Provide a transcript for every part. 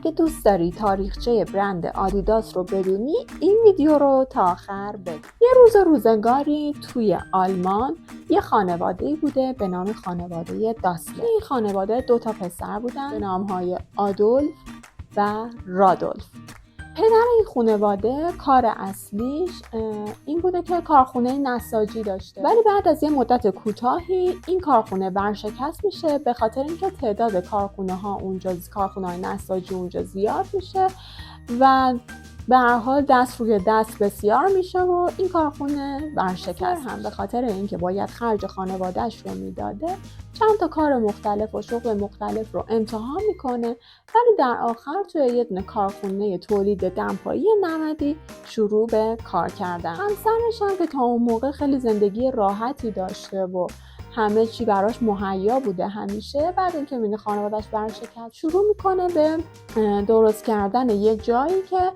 اگه دوست داری تاریخچه برند آدیداس رو بدونی این ویدیو رو تا آخر ببین. یه روزگاری توی آلمان یه خانواده‌ای بوده به نام خانواده داسلر. این خانواده 2 پسر بودن به نام‌های آدولف و رادولف. پدر این خانواده کار اصلیش این بوده که کارخونه نساجی داشته، ولی بعد از یه مدت کوتاهی این کارخونه ورشکست میشه به خاطر اینکه تعداد کارخونه‌های نساجی اونجا زیاد میشه و به هر حال دست روی دست بسیار میشه و این کارخونه ورشکست هم به خاطر اینکه باید خرج خانواده‌اش رو میداده چند تا کار مختلف و شغل مختلف رو امتحان میکنه، ولی در آخر توی یه دونه کارخونه تولید دمپایی نمدی شروع به کار کردن. همسرش هم که تا اون موقع خیلی زندگی راحتی داشته و همه چی براش مهیا بوده همیشه، بعد اینکه میبینه خانواده‌اش ورشکست شروع میکنه به درست کردن یه جایی که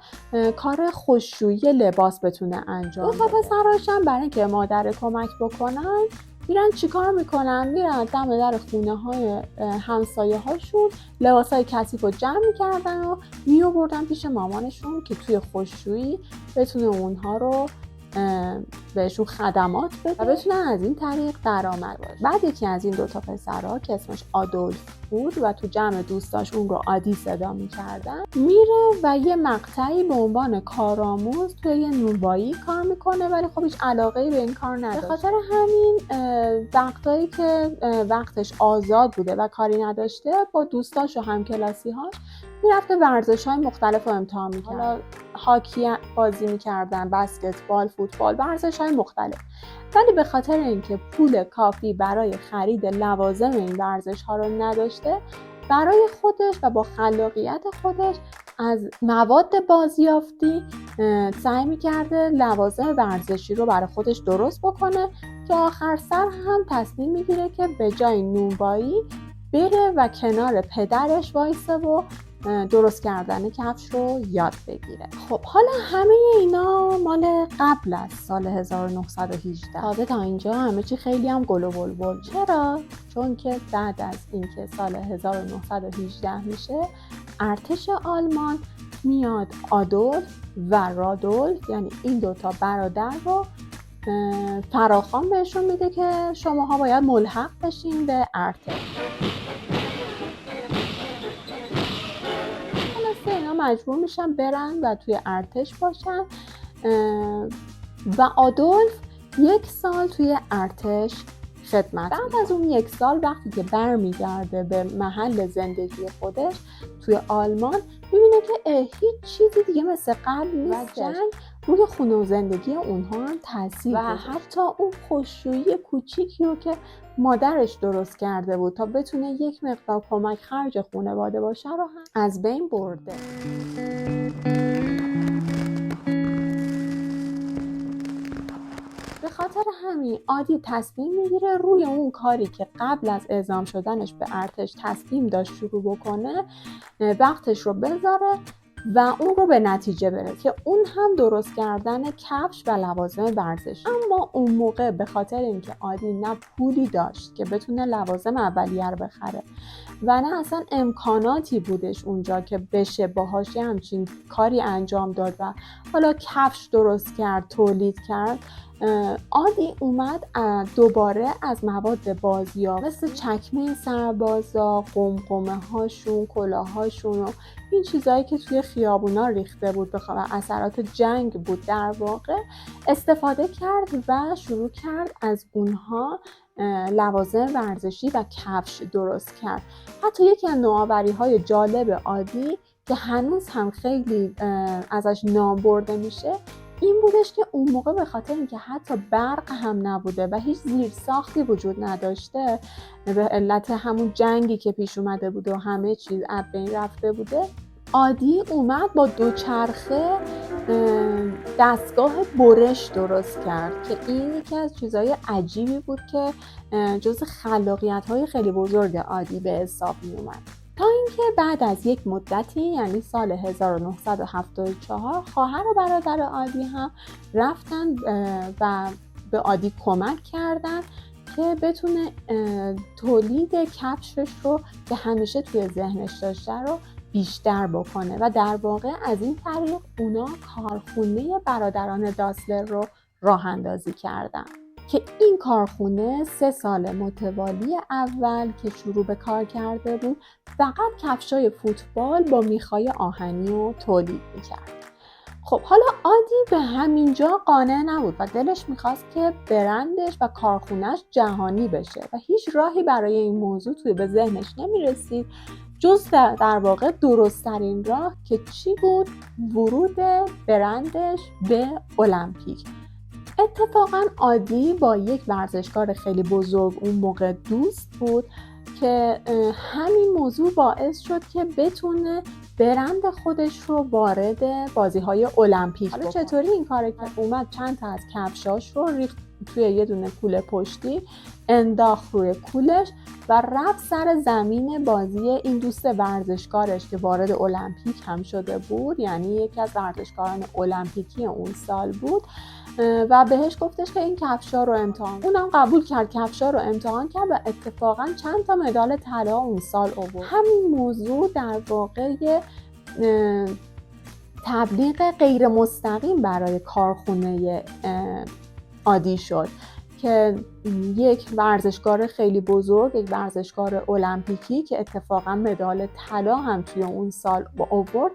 کار خشکشویی لباس بتونه انجام بده. 2 پسراش هم برای اینکه مادر کمک بکنن میرن چیکار میکنن؟ میرن دم در خونه های همسایه هاشون لباسای کثیف رو جمع میکردن و میآوردن پیش مامانشون که توی خشکشویی بتونه اونها رو بهشون خدمات بده و بتونن از این طریق درآمد باشه. بعد یکی از این 2 پسرها که اسمش آدولف بود و تو جمع دوستاش اون رو آدی صدا میکردن میره و یه مقطعی به عنوان کارآموز توی یه نونوایی کار میکنه، ولی خب هیچ علاقه‌ای به این کار نداشت. به خاطر همین وقتایی که وقتش آزاد بوده و کاری نداشته با دوستاش و همکلاسی‌هاش میرفته ورزش‌های مختلف رو امتحان می‌کرد. حالا هاکی بازی می‌کردن، بسکتبال، فوتبال، ورزش‌های مختلف. ولی به خاطر اینکه پول کافی برای خرید لوازم این ورزش‌ها رو نداشته، برای خودش و با خلاقیت خودش از مواد بازیافتی سعی می‌کرده لوازم ورزشی رو برای خودش درست بکنه که آخر سر هم تصمیم می‌گیره که به جای نونوایی بره و کنار پدرش وایسه و درست کردن کفش رو یاد بگیره. خب حالا همه اینا مال قبل از سال 1918. تازه تا اینجا همه چی خیلی هم گل و بلبل. چرا؟ چون که بعد از اینکه سال 1918 میشه ارتش آلمان میاد آدولف و رادولف یعنی این 2 برادر رو فراخوان بهشون میده که شماها باید ملحق بشین به ارتش. اینا مجبور میشن برن و توی ارتش باشن و آدولف 1 سال توی ارتش خدمت. بعد از اون 1 سال وقتی که برمیگرده به محل زندگی خودش توی آلمان میبینه که هیچ چیزی دیگه مثل قبل نیست و جنگ روی خونه و زندگی اونها هم تاثیر گذاشته و حتی اون خشکشویی کوچیکی رو که مادرش درست کرده بود تا بتونه یک مقدار کمک خرج خانواده باشه رو هم از بین برده. به خاطر همین آدی تصمیم میگیره روی اون کاری که قبل از اعزام شدنش به ارتش تصمیم داشت شروع بکنه وقتش رو بذاره و اون رو به نتیجه بره که اون هم درست کردن کفش و لوازم ورزشی. اما اون موقع به خاطر اینکه آدی نه پولی داشت که بتونه لوازم اولیه رو بخره و نه اصلا امکاناتی بودش اونجا که بشه باهاش همچین کاری انجام داد و حالا کفش درست کرد تولید کرد، آدی اومد دوباره از مواد بازیافت مثل چکمه سربازا، قمقمه هاشون، کلاهاشون و این چیزایی که توی خیابونا ریخته بود به اثرات جنگ بود در واقع استفاده کرد و شروع کرد از اونها لوازم ورزشی و کفش درست کرد. حتی یکی از نوآوری‌های جالب آدی که هنوز هم خیلی ازش نام برده میشه این بودش که اون موقع به خاطر اینکه حتی برق هم نبوده و هیچ زیرساختی وجود نداشته به علت همون جنگی که پیش اومده بود و همه چیز از بین رفته بوده، آدی اومد با 2 چرخه دستگاه برش درست کرد که این یکی از چیزهای عجیبی بود که جز خلاقیت‌های خیلی بزرگ آدی به حساب می اومد. تا اینکه بعد از یک مدتی یعنی سال 1974 خواهر و برادر آدی هم رفتن و به آدی کمک کردن که بتونه تولید کفشش رو که همیشه توی ذهنش داشته رو بیشتر بکنه و در واقع از این طریق اونا کارخونه برادران داسلر رو راه اندازی کردن که این کارخونه 3 سال متوالی اول که شروع به کار کرده بود فقط کفشای فوتبال با میخای آهنی رو تولید میکرد. خب حالا عادی به همینجا قانع نبود و دلش میخواست که برندش و کارخونهش جهانی بشه و هیچ راهی برای این موضوع به ذهنش نمیرسید جز در واقع درست‌ترین راه که چی بود؟ ورود برندش به المپیک. اتفاقا عادی با یک ورزشکار خیلی بزرگ اون موقع دوست بود که همین موضوع باعث شد که بتونه برند خودش رو وارد بازی‌های المپیک بکنه. چطوری این کار کرد؟ اومد چند تا از کفشاش رو ریخت توی یه دونه کوله پشتی، انداخت روی کولش و رفت سر زمین بازی این دوست ورزشکارش که وارد المپیک هم شده بود، یعنی یکی از ورزشکاران المپیکی اون سال بود و بهش گفتش که این کفشا رو امتحان. اونم قبول کرد، کفشا رو امتحان کرد و اتفاقا چند تا مدال طلا اون سال آورد. همین موضوع در واقع تبلیغ غیر مستقیم برای کارخونه عادی شد که یک ورزشکار خیلی بزرگ، یک ورزشکار المپیکی که اتفاقا مدال طلا هم توی اون سال آورد،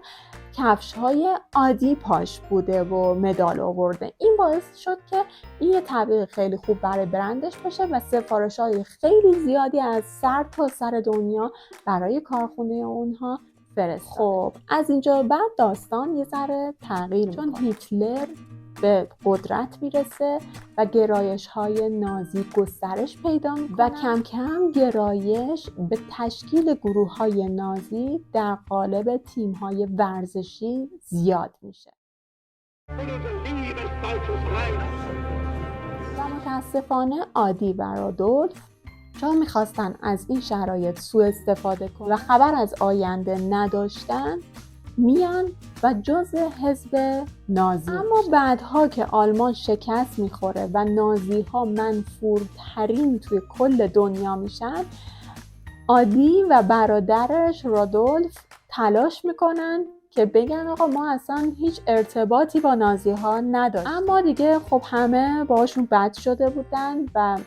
کفش‌های عادی پاش بوده و مدال آورده. این باعث شد که این یه تبلیغ خیلی خوب برای برندش باشه و سفارش‌های خیلی زیادی از سر تا سر دنیا برای کارخونه اونها فرستاد. خب از اینجا بعد داستان یه ذره تغییر می‌کنه چون هیتلر به قدرت میرسه و گرایش‌های نازی گسترش پیدا می‌کنه و کم کم گرایش به تشکیل گروه‌های نازی در قالب تیم‌های ورزشی زیاد میشه. و متاسفانه عادی و رادولف چون میخواستن از این شرایط سوء استفاده کنن و خبر از آینده نداشتن میان و جزء حزب نازی. اما بعدها که آلمان شکست میخوره و نازی ها منفورترین توی کل دنیا میشن، عادی و برادرش رادولف تلاش میکنن که بگن آقا ما اصلا هیچ ارتباطی با نازی ها نداشتیم. اما دیگه خب همه باشون بد شده بودن و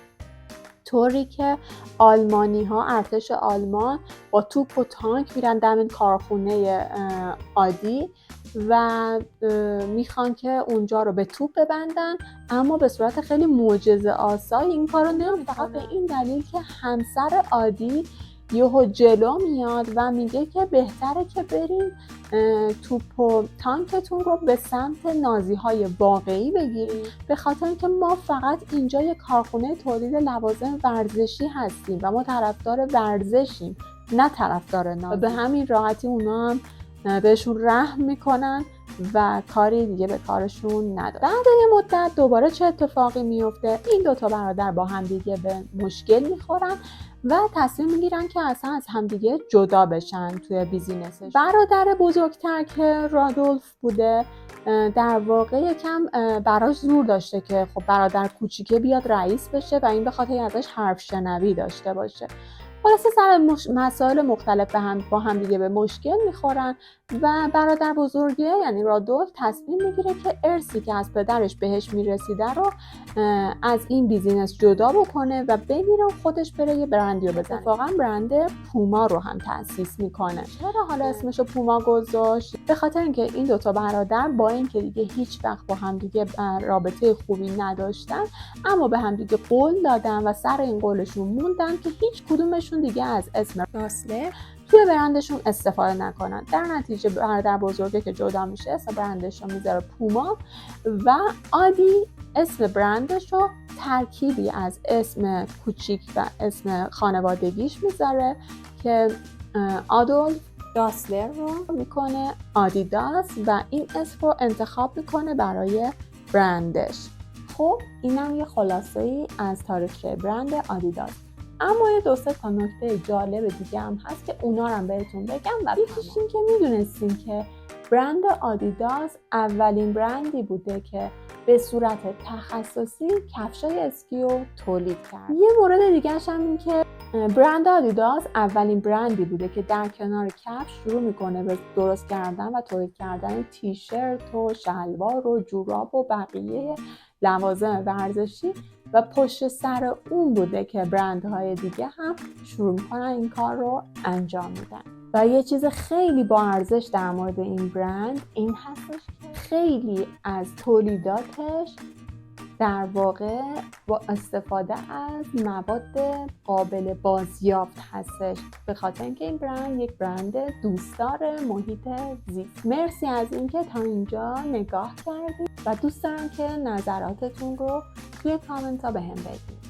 طوری که آلمانی ها، ارتش آلمان با توپ و تانک میرن دم کارخونه عادی و میخوان که اونجا رو به توپ ببندن، اما به صورت خیلی معجزه آسای این کارو نمیکنن، فقط به این دلیل که همسر عادی یهو جلو میاد و میگه که بهتره که بریم توپ و تانکتون رو به سمت نازی‌های واقعی بگیریم، به خاطر اینکه ما فقط اینجا یک کارخونه تولید لوازم ورزشی هستیم و ما طرفدار ورزشیم نه طرفدار نازی. به همین راحتی اونا هم بهشون رحم میکنن و کاری دیگه به کارشون نداره. بعد یه مدت دوباره چه اتفاقی میفته؟ این دوتا برادر با هم دیگه به مشکل میخورن و تصمیم میگیرن که اصلا از همدیگه جدا بشن توی بیزینسش. برادر بزرگتر که رادولف بوده در واقع یکم براش زور داشته که خب برادر کوچیکه بیاد رئیس بشه و این به خاطر ازش حرف شنوی داشته باشه. خلاصه سر مسائل مختلف با هم دیگه به مشکل میخورن و برادر بزرگه یعنی رادولف تصمیم میگیره که ارثی که از پدرش بهش میرسیده رو از این بیزینس جدا بکنه و بگیره و خودش بره یه برندی رو بزنه. اتفاقا برند پوما رو هم تأسیس میکنه. چرا حالا اسمش رو پوما گذاشت؟ به خاطر اینکه این دوتا برادر با اینکه دیگه هیچ وقت با هم دیگه رابطه خوبی نداشتن، اما به هم دیگه قول دادن و سر این قولشون موندن که هیچ کدومشون دیگه از اسم داسلر توی برندشون استفاده نکنن. در نتیجه برادر بزرگه که جدا میشه اسم برندش رو میذاره پوما و عادی اسم برندش رو ترکیبی از اسم کوچیک و اسم خانوادگیش میذاره که آدولف داسلر رو میکنه آدیداس و این اسم رو انتخاب میکنه برای برندش. خب اینم یه خلاصه ای از تاریخچه برند آدیداس. اما یه دو سه تا نکته جالب دیگه هم هست که اونا رو هم بهتون بگم و یکیش این که میدونستین که برند آدیداس اولین برندی بوده که به صورت تخصصی کفشای اسکی رو تولید کرد. یه مورد دیگه هم این که برند آدیداس اولین برندی بوده که در کنار کفش شروع میکنه به درست کردن و تولید کردن تیشرت و شلوار و جوراب و بقیه لوازم ورزشی و پشت سر اون بوده که برندهای دیگه هم شروع میکنن این کار رو انجام میدن. و یه چیز خیلی با ارزش در مورد این برند این هستش که خیلی از تولیداتش در واقع با استفاده از مواد قابل بازیافت هستش، به خاطر اینکه این برند یک برند دوستدار محیط زیست. مرسی از اینکه تا اینجا نگاه کردید و دوست دارم که نظراتتون رو توی کامنت ها بهم بگید.